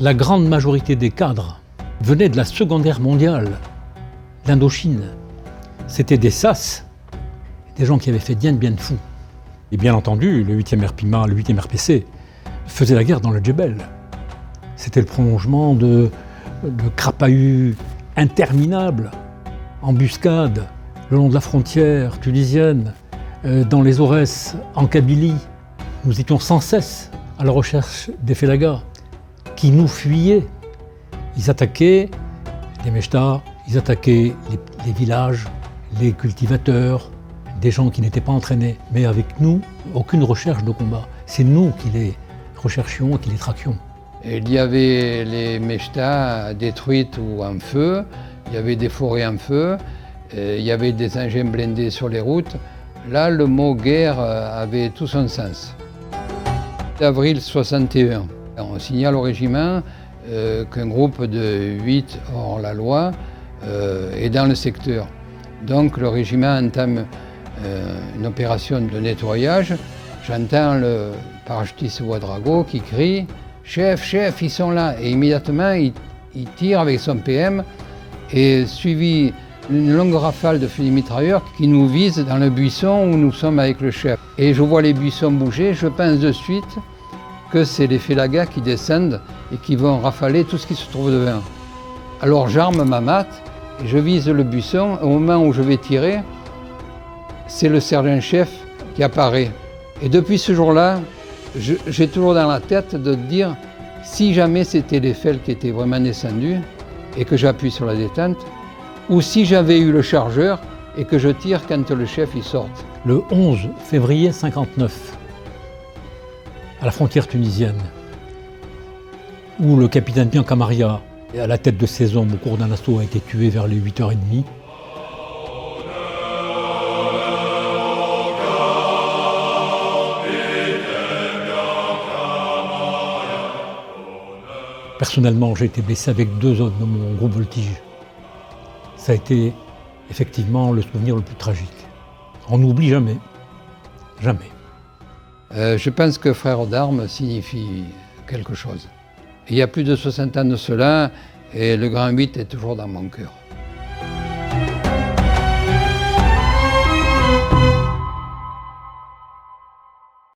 La grande majorité des cadres venaient de la Seconde Guerre mondiale, l'Indochine. C'était des SAS, des gens qui avaient fait Dien Bien Phu. Et bien entendu, le 8e RPIMA, le 8e RPC faisaient la guerre dans le Djebel. C'était le prolongement de crapahuts interminables, embuscades, le long de la frontière tunisienne, dans les Aurès, en Kabylie. Nous étions sans cesse à la recherche des Félagas qui nous fuyaient. Ils attaquaient les Mechtas, ils attaquaient les villages, les cultivateurs, des gens qui n'étaient pas entraînés. Mais avec nous, aucune recherche de combat. C'est nous qui les recherchions et qui les traquions. Il y avait les Mechtas détruites ou en feu, il y avait des forêts en feu, il y avait des engins blindés sur les routes. Là, le mot guerre avait tout son sens. Avril 61, on signale au régiment qu'un groupe de 8 hors la loi est dans le secteur. Donc le régiment entame une opération de nettoyage. J'entends le parachutiste Ouedraogo qui crie « Chef, chef, ils sont là !» Et immédiatement, il tire avec son PM et suivi une longue rafale de fusils mitrailleurs qui nous vise dans le buisson où nous sommes avec le chef. Et je vois les buissons bouger, je pense de suite que c'est les Félagas qui descendent et qui vont rafaler tout ce qui se trouve devant. Alors j'arme ma matte et je vise le buisson. Au moment où je vais tirer, c'est le sergent-chef qui apparaît. Et depuis ce jour-là, j'ai toujours dans la tête de dire si jamais c'était les FEL qui étaient vraiment descendus et que j'appuie sur la détente, ou si j'avais eu le chargeur et que je tire quand le chef y sorte. Le 11 février 59, à la frontière tunisienne, où le capitaine Biancamaria, à la tête de ses hommes au cours d'un assaut, a été tué vers les 8h30. Personnellement, j'ai été blessé avec 2 hommes de mon groupe Voltige. Ça a été effectivement le souvenir le plus tragique. On n'oublie jamais. Jamais. Je pense que frère d'armes signifie quelque chose. Il y a plus de 60 ans de cela et le grand 8 est toujours dans mon cœur.